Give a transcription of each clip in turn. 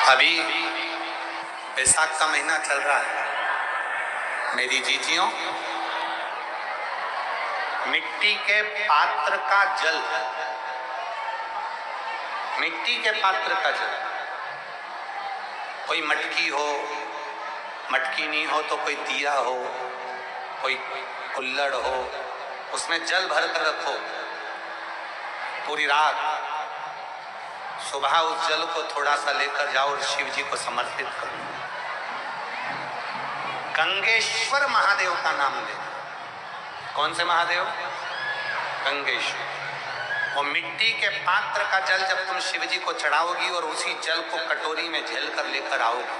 अभी बैसाख का महीना चल रहा है मेरी जीजियों। मिट्टी के पात्र का जल, मिट्टी के पात्र का जल, कोई मटकी हो, मटकी नहीं हो तो कोई दिया हो, कोई कुल्हड़ हो, उसमें जल भर कर रखो पूरी रात। सुबह उस जल को थोड़ा सा लेकर जाओ और शिव जी को समर्पित करो। गंगेश्वर महादेव का नाम ले। कौन से महादेव? गंगेश्वर। वो मिट्टी के पात्र का जल जब तुम शिव जी को चढ़ाओगी और उसी जल को कटोरी में झेल कर लेकर आओगी,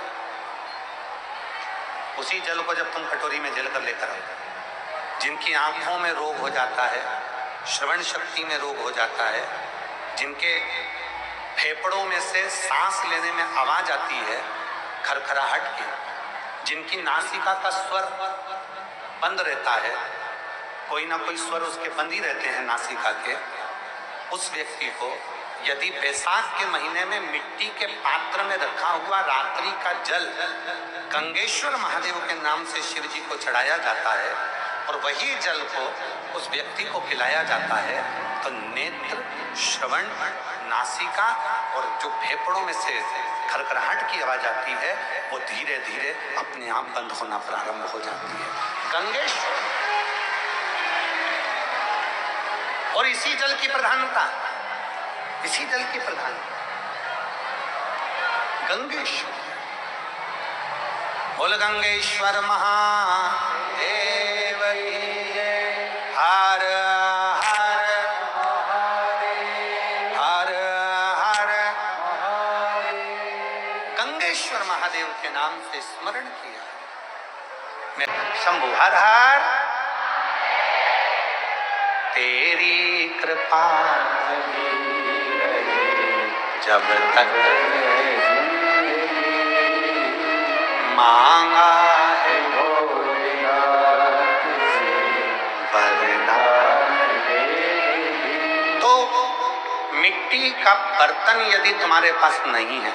उसी जल को जब तुम कटोरी में झेल कर लेकर आओगे, जिनकी आंखों में रोग हो जाता है, श्रवण शक्ति में रोग हो जाता है, जिनके फेफड़ों में से सांस लेने में आवाज आती है खरखराहट की, जिनकी नासिका का स्वर बंद रहता है, कोई ना कोई स्वर उसके बंद ही रहते हैं नासिका के, उस व्यक्ति को यदि बैसाख के महीने में मिट्टी के पात्र में रखा हुआ रात्रि का जल गंगेश्वर महादेव के नाम से शिव जी को चढ़ाया जाता है और वही जल को उस व्यक्ति को पिलाया जाता है, तो नेत्र, श्रवण, नासिका और जो फेफड़ों में से खरखराहट की आवाज आती है वो धीरे धीरे अपने आप बंद होना प्रारंभ हो जाती है। गंगेश्वर। और इसी जल की प्रधानता, इसी जल की प्रधानता गंगेश्वर। बोल गंगेश्वर महादेव की जय। हर हर हर हर गंगेश्वर महादेव के नाम से स्मरण किया। मैं शंभु हर हर, तेरी कृपा जब तक मांगा है भोलेनाथ से वरदान। तो मिट्टी का बर्तन यदि तुम्हारे पास नहीं है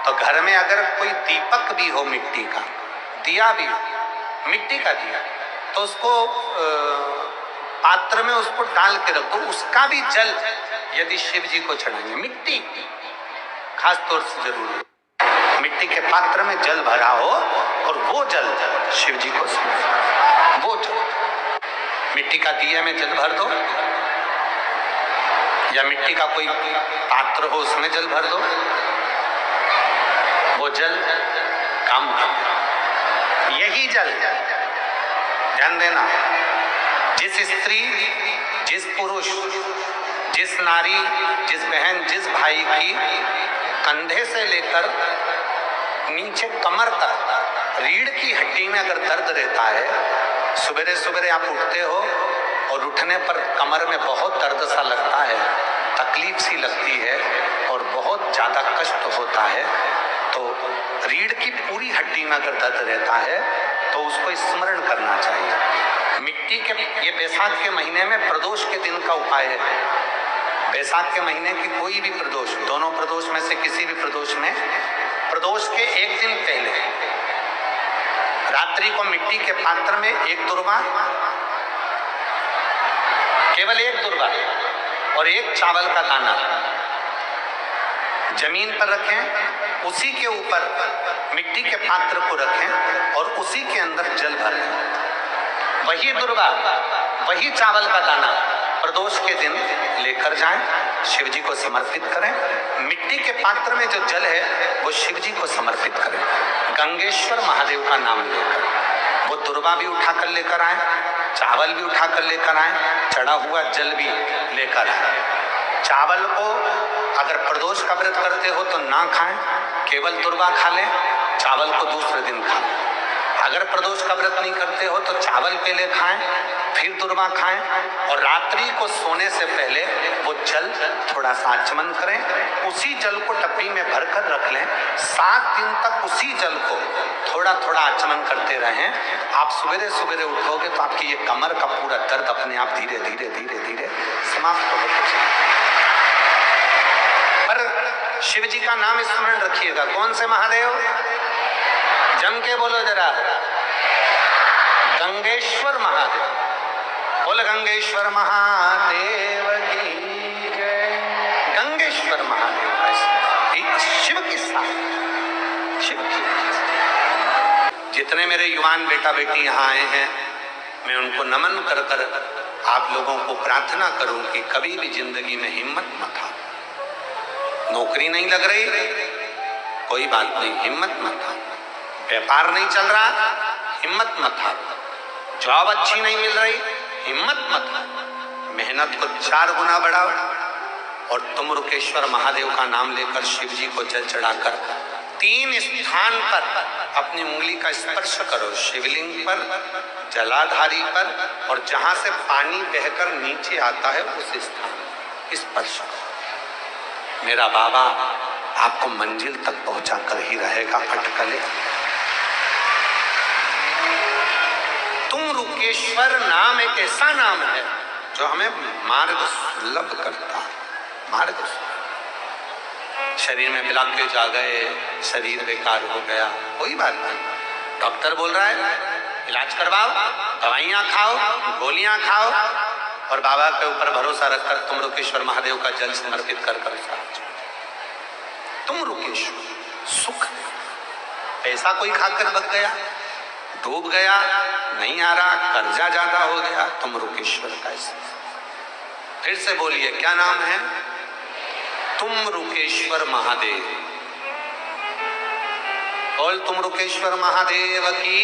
तो घर में अगर कोई दीपक भी हो, मिट्टी का दिया भी हो, मिट्टी का दिया, तो उसको पात्र में उसको डाल के रख दो। उसका भी जल यदि शिव जी को चढ़ाएंगे, मिट्टी खास तौर से जरूरी है, मिट्टी के पात्र में जल भरा हो और वो जल शिव जी को, वो जल मिट्टी का दिया में जल भर दो, या मिट्टी का कोई पात्र हो उसमें जल भर दो, वो जल काम कर। यही जल, ध्यान देना, जिस स्त्री, जिस पुरुष, जिस नारी, जिस बहन, जिस भाई की कंधे से लेकर नीचे कमर तक रीढ़ की हड्डी में अगर दर्द रहता है, सवेरे सवेरे आप उठते हो और उठने पर कमर में बहुत दर्द सा लगता है, तकलीफ सी लगती है और बहुत ज्यादा कष्ट होता है, तो रीढ़ की पूरी हड्डी में अगर दर्द रहता है तो उसको स्मरण करना चाहिए। मिट्टी के, ये बैसाख के महीने में प्रदोष के दिन का उपाय है। बैसाख के महीने की कोई भी प्रदोष, दोनों प्रदोष में से किसी भी प्रदोष में, प्रदोष के एक दिन पहले रात्रि को मिट्टी के पात्र में एक दुर्वा, केवल एक दुर्वा और एक चावल का दाना जमीन पर रखें, उसी के ऊपर मिट्टी के पात्र को रखें और उसी के अंदर जल भरें। वही दुर्वा, वही चावल का दाना प्रदोष के दिन लेकर जाएं, शिव जी को समर्पित करें। मिट्टी के पात्र में जो जल है वो शिव जी को समर्पित करें, गंगेश्वर महादेव का नाम लेकर। वो दुर्वा भी उठाकर लेकर आए, चावल भी उठाकर लेकर आए, चढ़ा हुआ जल भी लेकर आए। चावल को अगर प्रदोष का व्रत करते हो तो ना खाएं, केवल दुर्वा खा लें, चावल को दूसरे दिन खा लें। अगर प्रदोष का व्रत नहीं करते हो तो चावल पहले खाएं, फिर दुर्वा खाएं और रात्रि को सोने से पहले वो जल थोड़ा सा आचमन करें। उसी जल को डब्बी में भरकर रख लें। 7 दिन तक उसी जल को थोड़ा थोड़ा आचमन करते रहें। आप सवेरे सवेरे उठोगे तो आपकी ये कमर का पूरा दर्द अपने आप धीरे धीरे धीरे धीरे समाप्त होगा। पर शिव जी का नाम स्मरण रखिएगा। कौन से महादेव? जम के बोलो जरा, गंगेश्वर महादेव। बोल गंगेश्वर महादेव की जय। गंगेश्वर महादेव का शिव के साथ, शिव की। जितने मेरे युवान बेटा बेटी यहाँ आए हैं, मैं उनको नमन कर कर आप लोगों को प्रार्थना करूं कि कभी भी जिंदगी में हिम्मत मत हारो। नौकरी नहीं लग रही, कोई बात नहीं, हिम्मत मत हारो। व्यापार नहीं चल रहा, हिम्मत मत हारो। जॉब अच्छी नहीं मिल रही, हिम्मत मत हारो। मेहनत को 4 गुना बढ़ाओ और तुम रुकेश्वर महादेव का नाम लेकर शिव जी को जल चढ़ाकर 3 स्थान पर अपनी उंगली का स्पर्श करो। शिवलिंग पर, जलाधारी पर, और जहां से पानी बहकर नीचे आता है उस स्थान स्पर्श करो। मेरा बाबा आपको मंजिल तक पहुंचा कर ही रहेगा। अटकले तुम रुकेश्वर नाम एक ऐसा नाम है जो हमें मार्ग सुलभ करता है। मार्ग शरीर में ब्लॉकेज आ गए, शरीर बेकार हो गया, कोई बात नहीं, डॉक्टर बोल रहा है इलाज करवाओ, दवाइयां खाओ, गोलियां खाओ और बाबा के ऊपर भरोसा रखकर तुम रुकेश्वर महादेव का जल समर्पित कर कर तुम रुकेश्वर। सुख पैसा कोई खाकर बच गया, डूब गया, नहीं आ रहा, कर्जा ज्यादा हो गया, तुम रुकेश्वर का। फिर से बोलिए, क्या नाम है? तुम रुकेश्वर महादेव। बोल तुम रुकेश्वर महादेव की।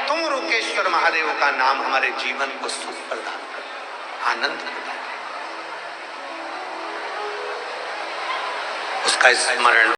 तुम रुकेश्वर महादेव का नाम हमारे जीवन को सुख प्रदान कर, आनंद प्रदान, उसका स्मरण